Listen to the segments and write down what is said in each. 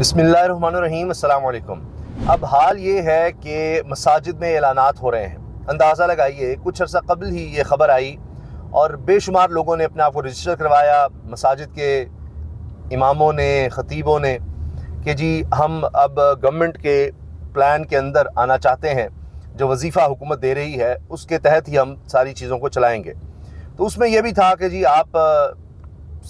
بسم اللہ الرحمن الرحیم، السلام علیکم۔ اب حال یہ ہے کہ مساجد میں اعلانات ہو رہے ہیں۔ اندازہ لگائیے، کچھ عرصہ قبل ہی یہ خبر آئی اور بے شمار لوگوں نے اپنے آپ کو رجسٹر کروایا، مساجد کے اماموں نے، خطیبوں نے، کہ جی ہم اب گورنمنٹ کے پلان کے اندر آنا چاہتے ہیں، جو وظیفہ حکومت دے رہی ہے اس کے تحت ہی ہم ساری چیزوں کو چلائیں گے۔ تو اس میں یہ بھی تھا کہ جی آپ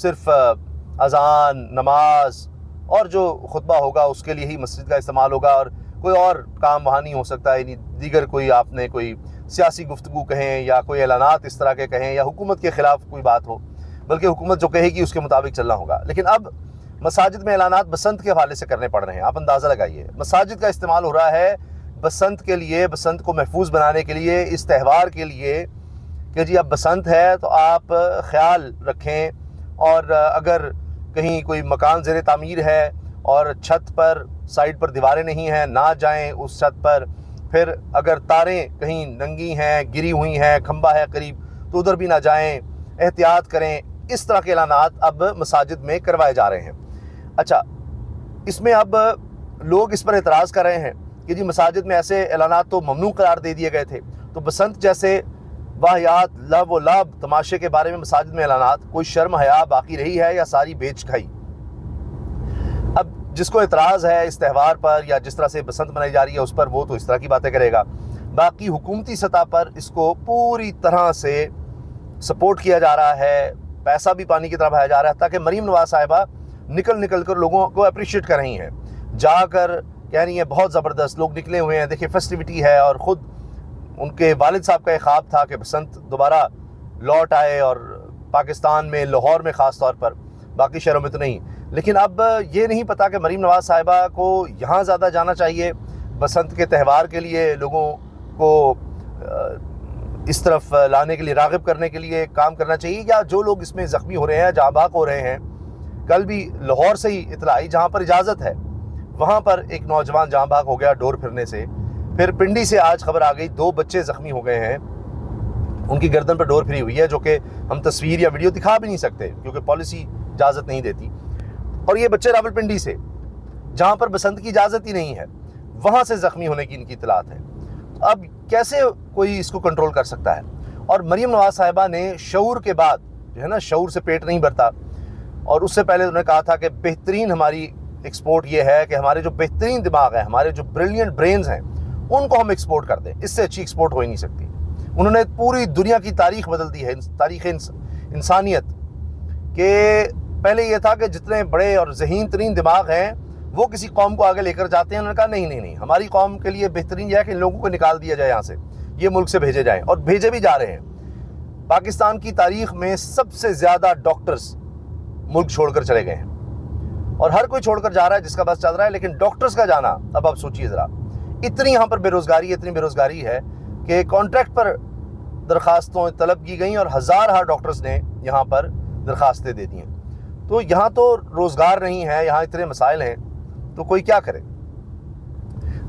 صرف اذان، نماز اور جو خطبہ ہوگا اس کے لیے ہی مسجد کا استعمال ہوگا، اور کوئی اور کام وہاں نہیں ہو سکتا، یعنی دیگر کوئی آپ نے کوئی سیاسی گفتگو کہیں یا کوئی اعلانات اس طرح کے کہیں یا حکومت کے خلاف کوئی بات ہو، بلکہ حکومت جو کہے گی اس کے مطابق چلنا ہوگا۔ لیکن اب مساجد میں اعلانات بسنت کے حوالے سے کرنے پڑ رہے ہیں۔ آپ اندازہ لگائیے، مساجد کا استعمال ہو رہا ہے بسنت کے لیے، بسنت کو محفوظ بنانے کے لیے، اس تہوار کے لیے کہ جی اب بسنت ہے تو آپ خیال رکھیں، اور اگر کہیں کوئی مکان زیر تعمیر ہے اور چھت پر سائڈ پر دیواریں نہیں ہیں، نہ جائیں اس چھت پر۔ پھر اگر تاریں کہیں ننگی ہیں، گری ہوئی ہیں، کھمبا ہے قریب، تو ادھر بھی نہ جائیں، احتیاط کریں۔ اس طرح کے اعلانات اب مساجد میں کروائے جا رہے ہیں۔ اچھا، اس میں اب لوگ اس پر اعتراض کر رہے ہیں کہ جی مساجد میں ایسے اعلانات تو ممنوع قرار دے دیے گئے تھے، تو بسنت جیسے واہیات، لو و لعب، تماشے کے بارے میں مساجد میں اعلانات، کوئی شرم حیا باقی رہی ہے یا ساری بیچ کھائی؟ اب جس کو اعتراض ہے اس تہوار پر یا جس طرح سے بسنت منائی جا رہی ہے اس پر، وہ تو اس طرح کی باتیں کرے گا۔ باقی حکومتی سطح پر اس کو پوری طرح سے سپورٹ کیا جا رہا ہے، پیسہ بھی پانی کی طرح بہایا جا رہا ہے، تاکہ مریم نواز صاحبہ نکل کر لوگوں کو اپریشیٹ کر رہی ہیں، جا کر کہہ رہی ہیں بہت زبردست لوگ نکلے ہوئے ہیں، دیکھیں فیسٹیوٹی ہے۔ اور خود ان کے والد صاحب کا ایک خواب تھا کہ بسنت دوبارہ لوٹ آئے، اور پاکستان میں، لاہور میں خاص طور پر، باقی شہروں میں تو نہیں۔ لیکن اب یہ نہیں پتا کہ مریم نواز صاحبہ کو یہاں زیادہ جانا چاہیے، بسنت کے تہوار کے لیے لوگوں کو اس طرف لانے کے لیے، راغب کرنے کے لیے کام کرنا چاہیے، یا جو لوگ اس میں زخمی ہو رہے ہیں، جاں بحق ہو رہے ہیں۔ کل بھی لاہور سے ہی اطلاع آئی، جہاں پر اجازت ہے وہاں پر ایک نوجوان جاں بحق ہو گیا ڈور پھرنے سے۔ پھر پنڈی سے آج خبر آ گئی 2 بچے زخمی ہو گئے ہیں، ان کی گردن پر ڈور پھری ہوئی ہے، جو کہ ہم تصویر یا ویڈیو دکھا بھی نہیں سکتے کیونکہ پالیسی اجازت نہیں دیتی۔ اور یہ بچے راولپنڈی سے، جہاں پر بسنت کی اجازت ہی نہیں ہے، وہاں سے زخمی ہونے کی ان کی اطلاعات ہے۔ اب کیسے کوئی اس کو کنٹرول کر سکتا ہے؟ اور مریم نواز صاحبہ نے شعور کے بعد جو ہے نا، شعور سے پیٹ نہیں بھرتا، اور اس سے پہلے انہوں نے کہا تھا کہ بہترین ہماری ایکسپورٹ یہ ہے کہ ہمارے جو بہترین دماغ ہیں، ہمارے جو بریلینٹ برینز ہیں، ان کو ہم ایکسپورٹ کر دیں، اس سے اچھی ایکسپورٹ ہو ہی نہیں سکتی۔ انہوں نے پوری دنیا کی تاریخ بدل دی ہے، تاریخ انسانیت، کہ پہلے یہ تھا کہ جتنے بڑے اور ذہین ترین دماغ ہیں وہ کسی قوم کو آگے لے کر جاتے ہیں۔ انہوں نے کہا نہیں، ہماری قوم کے لیے بہترین یہ ہے کہ ان لوگوں کو نکال دیا جائے یہاں سے، یہ ملک سے بھیجے جائیں، اور بھیجے بھی جا رہے ہیں۔ پاکستان کی تاریخ میں سب سے زیادہ ڈاکٹرز ملک چھوڑ کر چلے گئے ہیں، اور ہر کوئی چھوڑ کر جا رہا ہے جس کا بس چل رہا ہے، لیکن ڈاکٹرز کا جانا، اب آپ سوچیے ذرا، اتنی یہاں پر اتنی بے روزگاری ہے کہ کانٹریکٹ پر درخواستوں طلب کی گئیں، اور ہزار ڈاکٹرز نے یہاں پر درخواستیں دے دی ہیں۔ تو یہاں تو روزگار نہیں ہے، یہاں اتنے مسائل ہیں، تو کوئی کیا کرے؟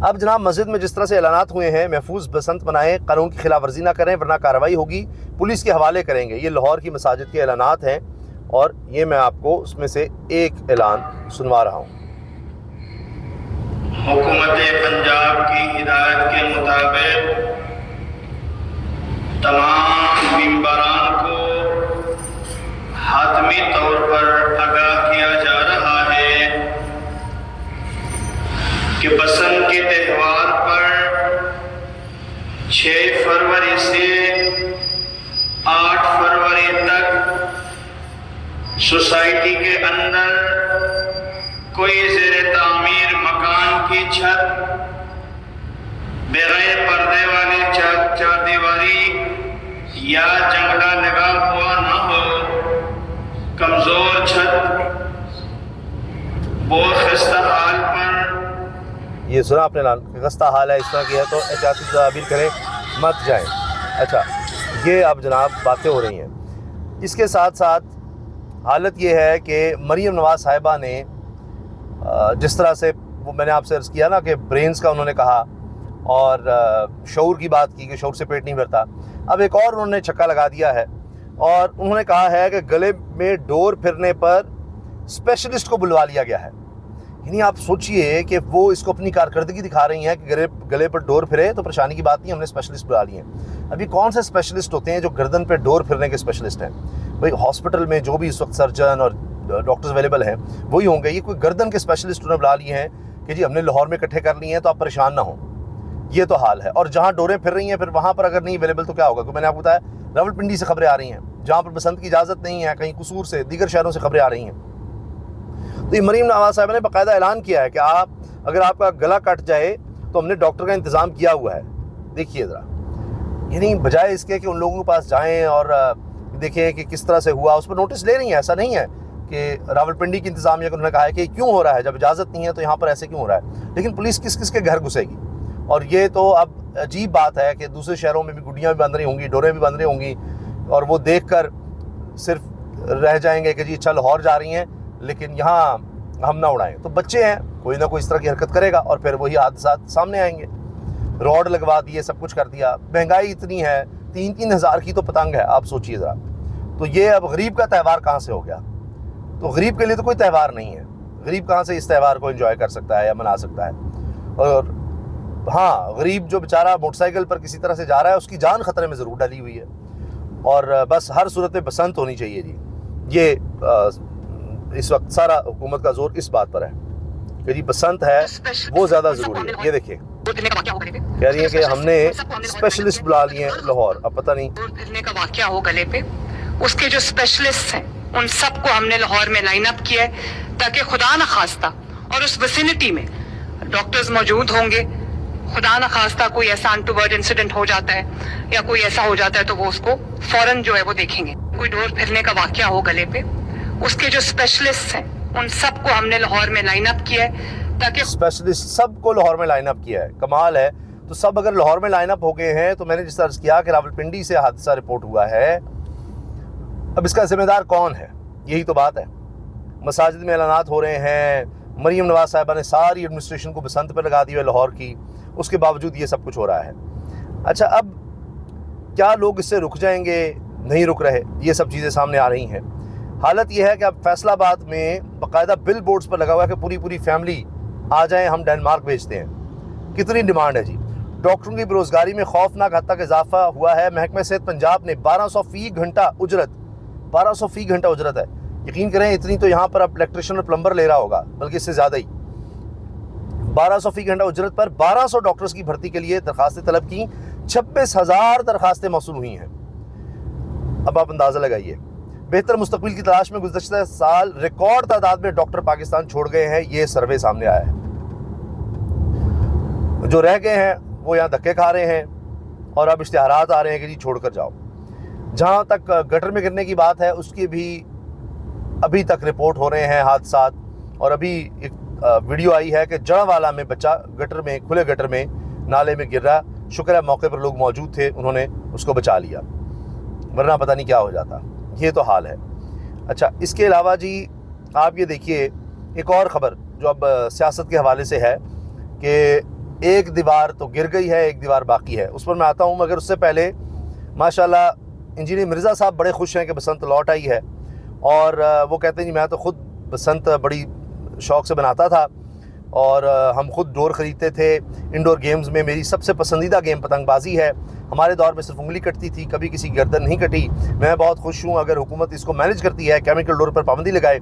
اب جناب، مسجد میں جس طرح سے اعلانات ہوئے ہیں، محفوظ بسنت منائیں، قانون کی خلاف ورزی نہ کریں ورنہ کارروائی ہوگی، پولیس کے حوالے کریں گے۔ یہ لاہور کی مساجد کے اعلانات ہیں، اور یہ میں آپ کو اس میں سے ایک اعلان سنوا رہا ہوں۔ حکومت پنجاب کی ہدایت کے مطابق تمام ممبران کو حتمی طور پر آگاہ کیا جا رہا ہے کہ بسنت کے تہوار پر 6 فروری سے 8 فروری تک سوسائٹی کے اندر کوئی زیر تعمیر مکان کی چھت، بغیر پردے والی چھت، 4 دیواری یا جنگلہ لگا ہوا نہ ہو، کمزور چھت، بہت خستہ حال پر۔ یہ سنا آپ نے اعلان، خستہ حال ہے، اس طرح کی ہے تو احتیاطی تدابیر کریں، مت جائیں۔ اچھا، یہ اب جناب باتیں ہو رہی ہیں۔ اس کے ساتھ ساتھ حالت یہ ہے کہ مریم نواز صاحبہ نے جس طرح سے، وہ میں نے آپ سے عرض کیا نا کہ برینز کا انہوں نے کہا، اور شعور کی بات کی کہ شعور سے پیٹ نہیں بھرتا، اب ایک اور انہوں نے چھکا لگا دیا ہے، اور انہوں نے کہا ہے کہ گلے میں ڈور پھرنے پر اسپیشلسٹ کو بلوا لیا گیا ہے۔ یعنی آپ سوچئے کہ وہ اس کو اپنی کارکردگی دکھا رہی ہیں کہ گلے پر ڈور پھرے تو پریشانی کی بات نہیں، ہم نے اسپیشلسٹ بلا لی ہیں۔ ابھی کون سے اسپیشلسٹ ہوتے ہیں جو گردن پہ ڈور پھرنے کے اسپیشلسٹ ہیں؟ بھائی ہاسپٹل میں جو بھی اس وقت سرجن اور ڈاکٹرز اویلیبل ہیں وہی ہوں گے، یہ کوئی گردن کے اسپیشلسٹ انہوں نے بلا لیے ہیں کہ جی ہم نے لاہور میں اکٹھے کر لیے ہیں تو آپ پریشان نہ ہوں۔ یہ تو حال ہے۔ اور جہاں ڈوریں پھر رہی ہیں پھر وہاں پر اگر نہیں اویلیبل تو کیا ہوگا؟ کیونکہ میں نے آپ کو بتایا راولپنڈی سے خبریں آ رہی ہیں، جہاں پر بسنت کی اجازت نہیں ہے، کہیں قصور سے، دیگر شہروں سے خبریں آ رہی ہیں۔ تو یہ مریم نواز صاحبہ نے باقاعدہ اعلان کیا ہے کہ اگر آپ کا گلا کٹ جائے تو ہم نے ڈاکٹر کا انتظام کیا ہوا ہے۔ دیکھیے ذرا، یعنی بجائے اس کے کہ ان لوگوں کے پاس جائیں اور دیکھیں کہ کس طرح سے ہوا، اس پر نوٹس لے رہی ہیں۔ ایسا نہیں ہے کہ راولپنڈی کی انتظامیہ کو انہوں نے کہا ہے کہ کیوں ہو رہا ہے، جب اجازت نہیں ہے تو یہاں پر ایسے کیوں ہو رہا ہے؟ لیکن پولیس کس کس کے گھر گھسے گی؟ اور یہ تو اب عجیب بات ہے کہ دوسرے شہروں میں بھی گڈیاں بھی بند رہی ہوں گی، ڈوریں بھی بند رہی ہوں گی، اور وہ دیکھ کر صرف رہ جائیں گے کہ جی اچھا لاہور جا رہی ہیں لیکن یہاں ہم نہ اڑائیں۔ تو بچے ہیں، کوئی نہ کوئی اس طرح کی حرکت کرے گا اور پھر وہی حادثات سامنے آئیں گے۔ روڈ لگوا دیے، سب کچھ کر دیا، مہنگائی اتنی ہے، 3-3 ہزار کی تو پتنگ ہے، آپ سوچئے ذرا۔ تو یہ اب غریب کا تہوار کہاں سے ہو گیا؟ تو غریب کے لیے تو کوئی تہوار نہیں ہے، غریب کہاں سے اس تہوار کو انجوائے کر سکتا ہے یا منا سکتا ہے؟ اور ہاں، غریب جو بیچارہ موٹر سائیکل پر کسی طرح سے جا رہا ہے اس کی جان خطرے میں ضرور ڈلی ہوئی ہے، اور بس ہر صورت میں بسنت ہونی چاہیے جی۔ یہ اس وقت سارا حکومت کا زور اس بات پر ہے کہ جی بسنت ہے وہ زیادہ ضروری ہے۔ یہ دیکھیں کہہ رہی ہیں کہ ہم نے اسپیشلسٹ بلا لیے ہیں لاہور، اب پتہ نہیں پھرنے کا واقعہ ہو گلے پہ، اس کے جو اسپیشلسٹ ہیں ان سب کو ہم نے لاہور میں لائن اپ کیا ہے تاکہ خدا نخواستہ اور اس ویسینٹی میں ڈاکٹرز موجود ہوں گے، خدا نخواستہ کوئی ایسا انٹوورڈ انسیڈنٹ ہو جاتا ہے یا کوئی ایسا ہو جاتا ہے تو وہ اس کو فوراً جو ہے وہ دیکھیں گے۔ کوئی ڈور پھرنے کا واقعہ ہو گلے پہ، اس کے جو اسپیشلسٹ ہیں ان سب کو ہم نے لاہور میں لائن اپ کیا ہے تاکہ اسپیشلسٹ سب کو لاہور میں لائن اپ کیا ہے۔ کمال ہے۔ تو سب اگر لاہور میں لائن اپ ہو گئے ہیں تو میں نے جس طرح کیا کہ راولپنڈی سے حادثہ رپورٹ ہوا ہے، اب اس کا ذمہ دار کون ہے؟ یہی تو بات ہے۔ مساجد میں اعلانات ہو رہے ہیں، مریم نواز صاحبہ نے ساری ایڈمنسٹریشن کو بسنت پہ لگا دی ہے لاہور کی، اس کے باوجود یہ سب کچھ ہو رہا ہے۔ اچھا، اب کیا لوگ اس سے رک جائیں گے؟ نہیں رک رہے، یہ سب چیزیں سامنے آ رہی ہیں۔ حالت یہ ہے کہ اب فیصل آباد میں باقاعدہ بل بورڈز پر لگا ہوا ہے کہ پوری فیملی آ جائیں، ہم ڈینمارک بھیجتے ہیں۔ کتنی ڈیمانڈ ہے جی؟ ڈاکٹروں کی بےروزگاری میں خوفناک حد تک اضافہ ہوا ہے۔ محکمہ صحت پنجاب نے 1200 فی گھنٹہ اجرت ہے۔ یقین کریں اتنی تو یہاں پر اب الیکٹریشین اور پلمبر لے رہا ہوگا، بلکہ اس سے زیادہ ہی۔ 1200 فی گھنٹہ اجرت پر 1200 ڈاکٹرز کی بھرتی کے لیے درخواستیں طلب کی، 26,000 درخواستیں موصول ہوئی ہیں۔ اب آپ اندازہ لگائیے، بہتر مستقبل کی تلاش میں گزشتہ سال ریکارڈ تعداد میں ڈاکٹر پاکستان چھوڑ گئے ہیں، یہ سروے سامنے آیا ہے۔ جو رہ گئے ہیں وہ یہاں دھکے کھا رہے ہیں اور اب اشتہارات آ رہے ہیں کہ جی چھوڑ کر جاؤ۔ جہاں تک گٹر میں گرنے کی بات ہے اس کی بھی ابھی تک رپورٹ ہو رہے ہیں حادثات، اور ابھی ایک ویڈیو آئی ہے کہ جڑوالا میں بچہ گٹر میں، کھلے گٹر میں نالے میں گر رہا۔ شکر ہے موقع پر لوگ موجود تھے، انہوں نے اس کو بچا لیا، ورنہ پتہ نہیں کیا ہو جاتا۔ یہ تو حال ہے۔ اچھا، اس کے علاوہ جی آپ یہ دیکھیے ایک اور خبر جو اب سیاست کے حوالے سے ہے کہ ایک دیوار تو گر گئی ہے، ایک دیوار باقی ہے، اس پر میں آتا ہوں، مگر اس سے پہلے ماشاءاللہ انجینئر مرزا صاحب بڑے خوش ہیں کہ بسنت لوٹ آئی ہے، اور وہ کہتے ہیں جی میں تو خود بسنت بڑی شوق سے بناتا تھا، اور ہم خود ڈور خریدتے تھے۔ انڈور گیمز میں میری سب سے پسندیدہ گیم پتنگ بازی ہے، ہمارے دور میں صرف انگلی کٹتی تھی، کبھی کسی کی گردن نہیں کٹی۔ میں بہت خوش ہوں اگر حکومت اس کو مینج کرتی ہے، کیمیکل ڈور پر پابندی لگائے۔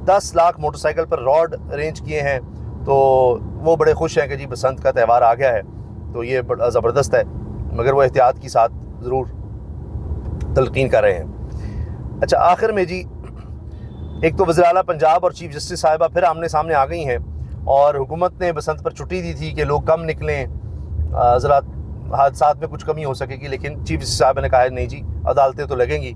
10 لاکھ موٹر سائیکل پر راڈ ارینج کیے ہیں، تو وہ بڑے خوش ہیں کہ جی بسنت کا تہوار آ گیا ہے، تو یہ بڑا زبردست ہے، مگر وہ احتیاط کے ساتھ ضرور تلقین کر رہے ہیں۔ اچھا، آخر میں جی ایک تو وزیر اعلیٰ پنجاب اور چیف جسٹس صاحبہ پھر آمنے سامنے آ گئی ہیں، اور حکومت نے بسنت پر چھٹی دی تھی کہ لوگ کم نکلیں، ذرا حادثات میں کچھ کمی ہو سکے گی، لیکن چیف جسٹس صاحبہ نے کہا ہے نہیں جی عدالتیں تو لگیں گی۔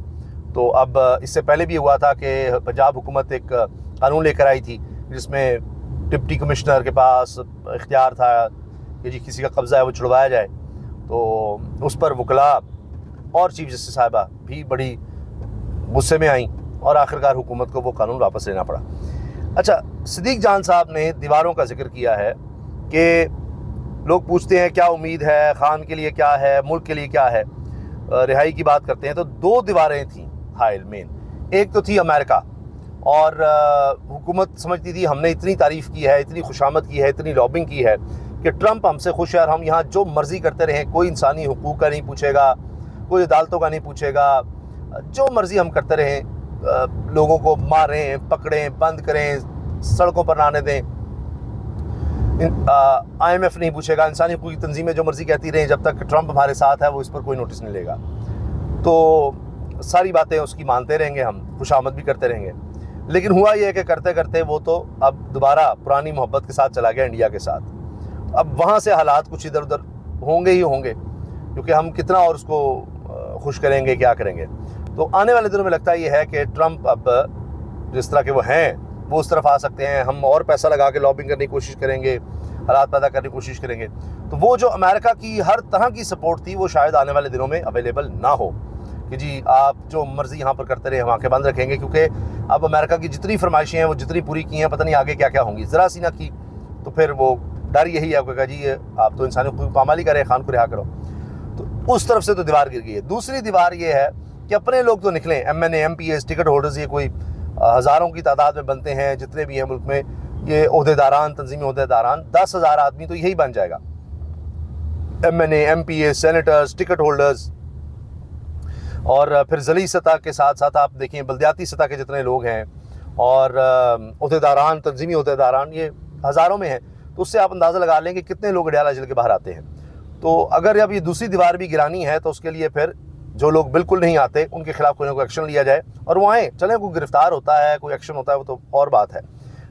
تو اب اس سے پہلے بھی ہوا تھا کہ پنجاب حکومت ایک قانون لے کر آئی تھی جس میں ڈپٹی کمشنر کے پاس اختیار تھا کہ جی کسی کا قبضہ ہے وہ چھڑوایا جائے، تو اس پر وکلاء اور چیف جسٹس صاحبہ بھی بڑی غصے میں آئیں، اور آخرکار حکومت کو وہ قانون واپس لینا پڑا۔ اچھا، صدیق جان صاحب نے دیواروں کا ذکر کیا ہے کہ لوگ پوچھتے ہیں کیا امید ہے، خان کے لیے کیا ہے، ملک کے لیے کیا ہے، رہائی کی بات کرتے ہیں، تو 2 دیواریں تھیں حائل مین۔ ایک تو تھی امریکہ، اور حکومت سمجھتی تھی ہم نے اتنی تعریف کی ہے، اتنی خوشامد کی ہے، اتنی لابنگ کی ہے کہ ٹرمپ ہم سے خوش ہے اور ہم یہاں جو مرضی کرتے رہیں، کوئی انسانی حقوق کا نہیں پوچھے گا، کوئی عدالتوں کا نہیں پوچھے گا، جو مرضی ہم کرتے رہیں، لوگوں کو ماریں، پکڑیں، بند کریں، سڑکوں پر نہ آنے دیں، IMF نہیں پوچھے گا، انسانی حقوق کی تنظیمیں جو مرضی کہتی رہیں، جب تک ٹرمپ ہمارے ساتھ ہے وہ اس پر کوئی نوٹس نہیں لے گا۔ تو ساری باتیں اس کی مانتے رہیں گے، ہم خوشامد بھی کرتے رہیں گے۔ لیکن ہوا یہ ہے کہ کرتے کرتے وہ تو اب دوبارہ پرانی محبت کے ساتھ چلا گیا انڈیا کے ساتھ۔ اب وہاں سے حالات کچھ ادھر ادھر ہوں گے ہی ہوں گے، کیونکہ ہم کتنا اور اس کو خوش کریں گے، کیا کریں گے۔ تو آنے والے دنوں میں لگتا یہ ہے کہ ٹرمپ اب جس طرح کے وہ ہیں وہ اس طرف آ سکتے ہیں، ہم اور پیسہ لگا کے لابنگ کرنے کی کوشش کریں گے، حالات پیدا کرنے کی کوشش کریں گے، تو وہ جو امریکہ کی ہر طرح کی سپورٹ تھی وہ شاید آنے والے دنوں میں اویلیبل نہ ہو، کہ جی آپ جو مرضی یہاں پر کرتے رہے، ہم آنکھیں بند رکھیں گے، کیونکہ اب امریکہ کی جتنی فرمائشیں ہیں وہ جتنی پوری کی ہیں، پتہ نہیں آگے کیا کیا ہوں گی، ذرا سی نہ کی تو پھر وہ ڈر یہی ہے کہ جی آپ تو انسانی حقوق پامالی کریں، خان کو رہا کرو۔ تو اس طرف سے تو دیوار گر گئی ہے۔ دوسری دیوار یہ ہے کہ اپنے لوگ تو نکلیں، MNA MPs ٹکٹ ہولڈرز، یہ کوئی ہزاروں کی تعداد میں بنتے ہیں جتنے بھی ہیں ملک میں، یہ عہدیداران، تنظیمی عہدیداران، 10,000 آدمی تو یہی بن جائے گا، MNA MPs، senators, ticket holders, اور پھر ضلعی سطح کے ساتھ ساتھ آپ دیکھیں بلدیاتی سطح کے جتنے لوگ ہیں، اور عہدیداران، تنظیمی عہدیداران، یہ ہزاروں میں ہیں۔ تو اس سے آپ اندازہ لگا لیں کہ کتنے لوگ اڈیالہ جیل کے باہر آتے ہیں۔ تو اگر اب یہ دوسری دیوار بھی گرانی ہے تو اس کے لیے پھر جو لوگ بالکل نہیں آتے ان کے خلاف کوئی نہ کوئی ایکشن لیا جائے، اور وہ آئیں، چلیں، کوئی گرفتار ہوتا ہے، کوئی ایکشن ہوتا ہے، وہ تو اور بات ہے،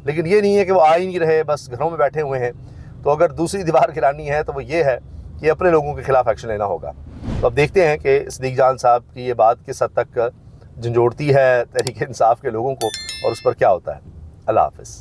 لیکن یہ نہیں ہے کہ وہ آ ہی نہیں رہے، بس گھروں میں بیٹھے ہوئے ہیں۔ تو اگر دوسری دیوار گرانی ہے تو وہ یہ ہے کہ اپنے لوگوں کے خلاف ایکشن لینا ہوگا۔ تو اب دیکھتے ہیں کہ صدیق جان صاحب کی یہ بات کس حد تک جھنجھوڑتی ہے تحریک انصاف کے لوگوں کو، اور اس پر کیا ہوتا ہے۔ اللہ حافظ۔